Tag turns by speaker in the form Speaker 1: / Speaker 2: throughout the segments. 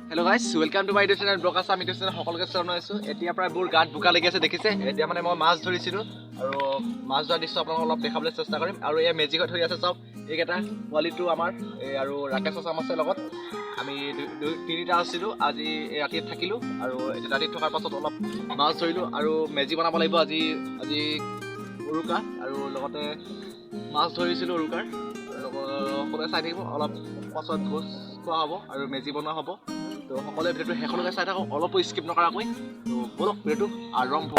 Speaker 1: Hello guys, welcome to my YouTube channel Brokacha আমি channel সকলোকে জনাইছো এতিয়া প্ৰায় বোৰ গাত বোকা লাগি আছে দেখিছে এতিয়া মানে মই মাছ ধৰিছিলো আৰু মাছ ধৰা দৃশ্য আপোনালোকক অলপ দেখাবলৈ চেষ্টা কৰিম আৰু এই মেজিকত হৈ আছে চাওক এইকেইটা কোৱালিটিটো আমাৰ আৰু ৰাকেশ চাচাম আছে লগত আমি তিনিটা আছিলো আজি ৰাতি থাকিলো আৰু ৰাতি থকাৰ পাছত অলপ মাছ ধৰিলো আৰু মেজি বনাব লাগিব আজি উৰুকা আৰু লগতে মাছ ধৰিছিলো উৰুকাৰ সকলোৱে চাই থাকিব অলপ পাছত ভোজ খোৱা হ'ব আৰু মেজি বনোৱা হ'ব তো সকলোৱে ভিডিঅ'টো শেষলৈকে চাই থাকক অলপো স্কিপ নকৰাকৈ তো বলক ভিডিঅ'টো আৰম্ভ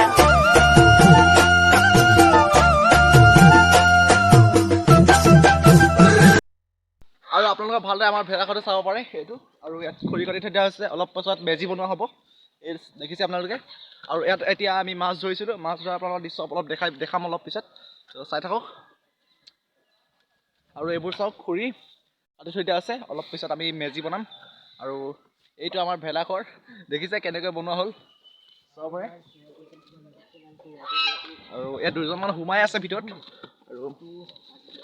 Speaker 1: আৰু আপোনালোকে ভালদৰে আমাৰ ভেলাঘৰটো চাব পাৰে সেইটো আৰু ইয়াত খৰি কাটি থৈ দিয়া হৈছে অলপ পাছত মেজি বনোৱা হ'ব এই দেখিছে আপোনালোকে আৰু ইয়াত এতিয়া আমি মাছ ধৰিছিলোঁ মাছ ধৰা আপোনালোকৰ দৃশ্য অলপ দেখাম অলপ পিছত তো চাই থাকক আৰু এইবোৰ চাওক খৰি কাটি থৈ দিয়া আছে অলপ পিছত আমি মেজি বনাম আৰু এইটো আমাৰ ভেলাঘৰ দেখিছে কেনেকৈ বনোৱা হ'ল চাব পাৰে আৰু ইয়াত দুজনমান সোমাই আছে ভিতৰত আৰু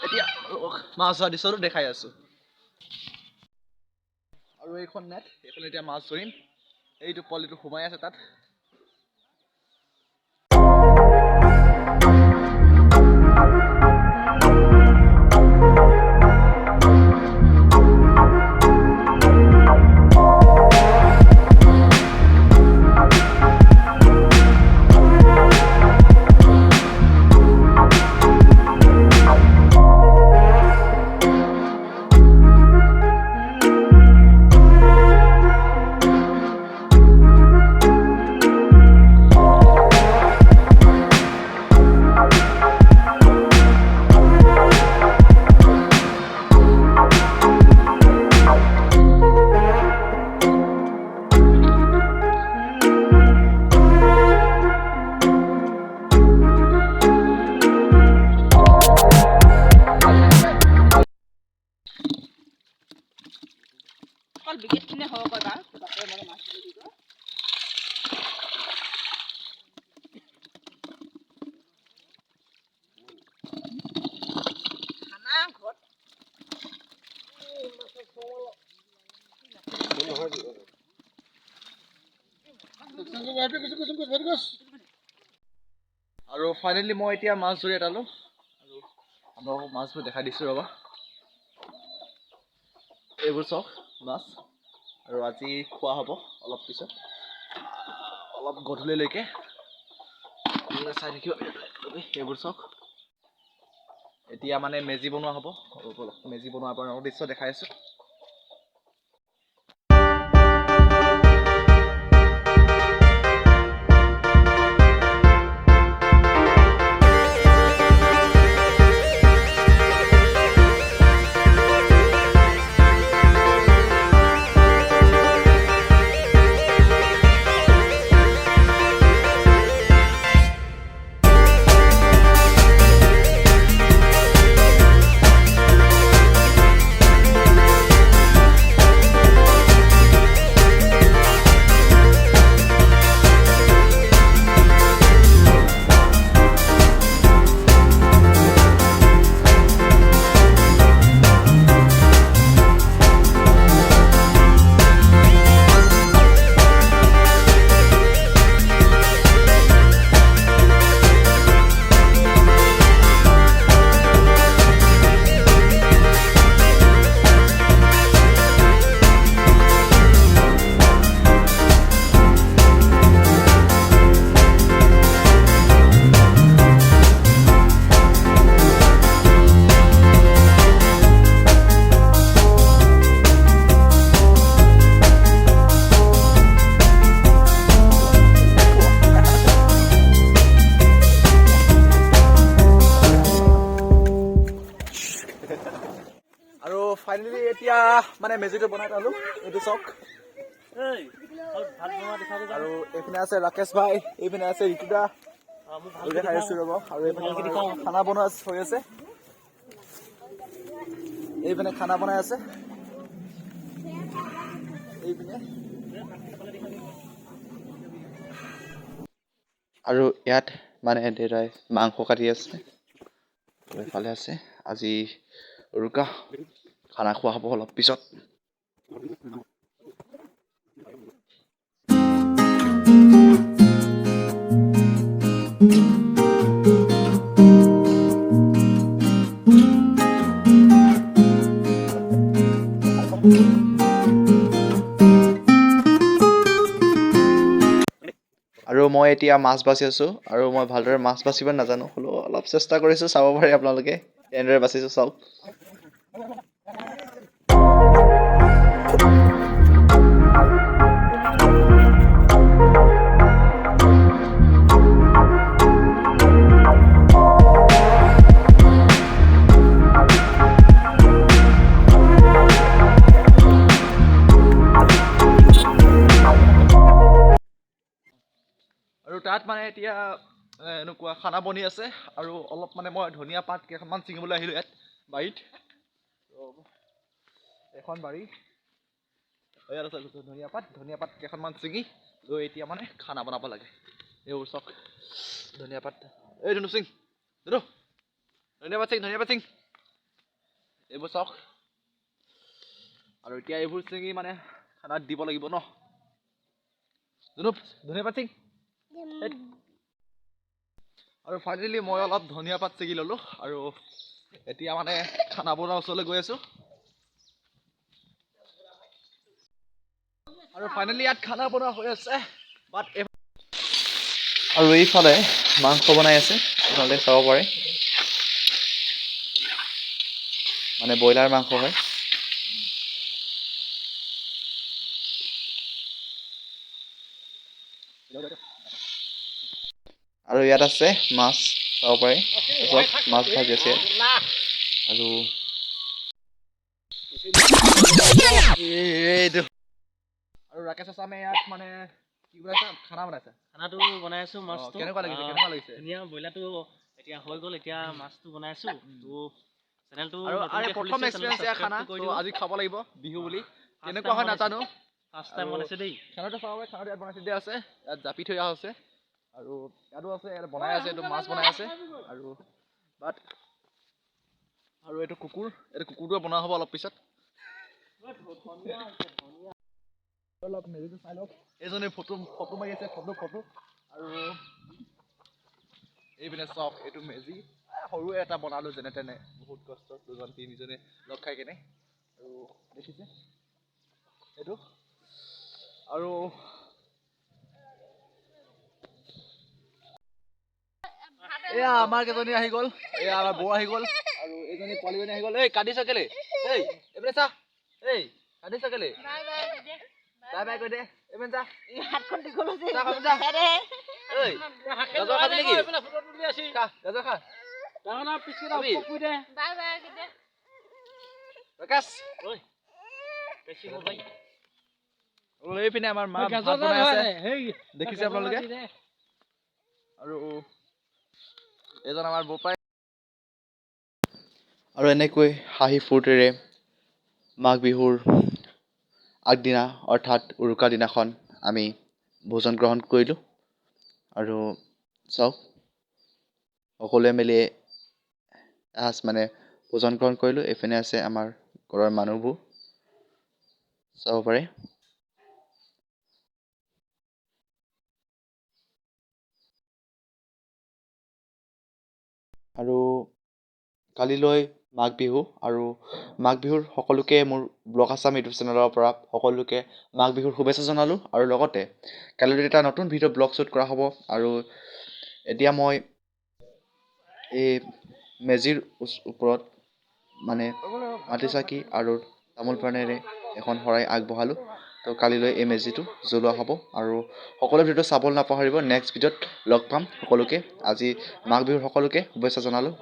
Speaker 1: এতিয়া মাছ ধৰা দৃশ্যটো দেখাই আছোঁ আৰু এইখন নেট এইখন এতিয়া মাছ ধৰিম এইটো পলিটো সোমাই আছে তাত
Speaker 2: বিকেট কিনে হ'ব কয় বা তাতে মানে মাছ ধৰি দিব খানা ঘৰত
Speaker 1: আৰু ফাইনেলি মই এতিয়া মাছ ধৰি এটালো আৰু আপোনালোকক মাছবোৰ দেখাই দিছোঁ ৰ'বা এইবোৰ চাওক মাছ আৰু আজি খোৱা হ'ব অলপ পিছত অলপ গধূলিলৈকে চাই থাকিব এইবোৰ চাওক এতিয়া মানে মেজি বনোৱা হ'ব মেজি বনোৱাৰ পৰা দৃশ্য দেখাই আছোঁ আৰু ফাইনেলি এতিয়া মানে মেজিটো বনাই পালো এইটো চাওক আৰু এইপিনে আছে ৰাকেশ ভাই এইপিনে আছে ঋতুদা দেখাই আছো ৰ'ব আৰু এইপিনে খানা বনোৱা হৈ আছে এইপিনে খানা বনাই আছে এইপিনে আৰু ইয়াত মানে দেউতাই মাংস কাটি আছে এইফালে আছে আজি উৰুকা খানা খোৱা হ'ব অলপ পিছত মই এতিয়া মাছ বাছি আছোঁ আৰু মই ভালদৰে মাছ বাচিব নাজানো, হ'লেও অলপ চেষ্টা কৰিছোঁ, চাব পাৰে আপোনালোকে এনেদৰে বাচিছোঁ চাওক। আৰু তাত মানে এতিয়া এনেকুৱা খানা বনি আছে আৰু অলপ মানে মই ধনিয়া পাত কেইখনমান ছিঙিবলৈ আহিলোঁ ইয়াত বাৰীত। এখন বাৰী ইয়াত আছে ধনিয়া পাত কেইখনমান ছিঙি লৈ এতিয়া মানে খানা বনাব লাগে। এইবোৰ চাওক ধনিয়া পাত, এই ধনু সিং ধনু ধনিয়া পাত সিং এইবোৰ চাওক। আৰু এতিয়া এইবোৰ ছিঙি মানে খানাত দিব লাগিব ন। ধনিয়া পাত সিং। আৰু ফাইনেলি মই অলপ ধনিয়া পাত ছিঙি ল'লোঁ আৰু এতিয়া মানে খানা বনোৱাৰ ওচৰলৈ গৈ আছোঁ। আৰু ফাইনেলি ইয়াত খানা বনোৱা হৈ আছে আৰু এইফালে মাংস বনাই আছে, আপোনালোকে চাব পাৰে, মানে ব্ৰইলাৰ মাংস হয়। আৰু ইয়াত আছে মাছ, চাব পাৰে, মাছ ভাজি আছে আৰু ৰাকেশ আছামে ইয়াত মানে কি বনাইছে, খানা বনাইছে।
Speaker 3: খানাটো বনাই আছো, মাছটো
Speaker 1: কেনেকুৱা লাগিছে
Speaker 3: ধুনীয়া। ব্ৰইলাৰটো এতিয়া হৈ গ'ল, এতিয়া মাছটো বনাই আছো। তো চেনেলটো
Speaker 1: আৰু প্ৰথম এক্সপেৰিয়েন্স এয়া খানা, তো আজি খাব লাগিব বিহু বুলি। কেনেকুৱা হয় নাজানো,
Speaker 3: ফাৰ্ষ্ট টাইম বনাইছে দেই।
Speaker 1: খানাটো চাব পাৰে, খানাটো ইয়াত বনাইছে দিয়া আছে, ইয়াত জাপি থৈ অহা হৈছে আৰু ইয়াতো আছে, ইয়াত বনাই আছে, এইটো মাছ বনাই আছে আৰু আৰু এইটো কুকুৰটোৱে বনোৱা হ'ব অলপ পিছত। অলপ মেজিটো চাই লওক, এইজনে ফটো মাৰি আছে, ফটো আৰু এইপিনে চাওক, এইটো মেজি সৰু এটা বনালো যেনে তেনে, বহুত কষ্ট, দুজন তিনিজনে লগ খাই কেনে। আৰু দেখিছে এইটো, আৰু এয়া আমাৰ কেইজনী আহি গ'ল, এয়া আমাৰ বৌ আহি গ'ল আৰু এইজনী পোৱালীজনী আহি গ'ল। এই কান্দিছ কেলে, এই এইপিনে চা, এই কান্দিছ কেলে, বাই বাই কৈ দে, এইপিনে চা,
Speaker 2: হাতখন দীঘল হৈছে।
Speaker 1: চা খাবি চা, এই গাজৰ খাবি নেকি, খা গাজৰ খা, প্ৰকাশ এইপিনে আমাৰ মা ভাত বনাই আছে, দেখিছে আপোনালোকে। আৰু এজন আমাৰ বোপাই। আৰু এনেকৈ হাঁহি ফূৰ্তিৰে মাঘ বিহুৰ আগদিনা অৰ্থাৎ উৰুকা দিনাখন আমি ভোজন গ্ৰহণ কৰিলোঁ। আৰু চাওক সকলোৱে মিলি এসাঁজ মানে ভোজন গ্ৰহণ কৰিলোঁ। এইপিনে আছে আমাৰ ঘৰৰ মানুহবোৰ, চাব পাৰে। আৰু কালিলৈ মাঘ বিহু, আৰু মাঘ বিহুৰ সকলোকে মোৰ ব্লগ আছাম ইউটিউব চেনেলৰ পৰা সকলোকে মাঘ বিহুৰ শুভেচ্ছা জনালোঁ। আৰু লগতে কালিলৈ এটা নতুন ভিডিঅ' ব্লগ শ্বুট কৰা হ'ব। আৰু এতিয়া মই এই মেজিৰ ওপৰত মানে মাটি চাকি আৰু তামোল পাণেৰে এখন শৰাই আগবঢ়ালোঁ। তো কালিলৈ এই মেজিটো জ্বলোৱা হ'ব আৰু সকলো ভিডিঅ'টো চাবলৈ নাপাহৰিব। নেক্সট ভিডিঅ'ত লগ পাম সকলোকে। আজি মাঘ বিহুৰ সকলোকে শুভেচ্ছা জনালোঁ।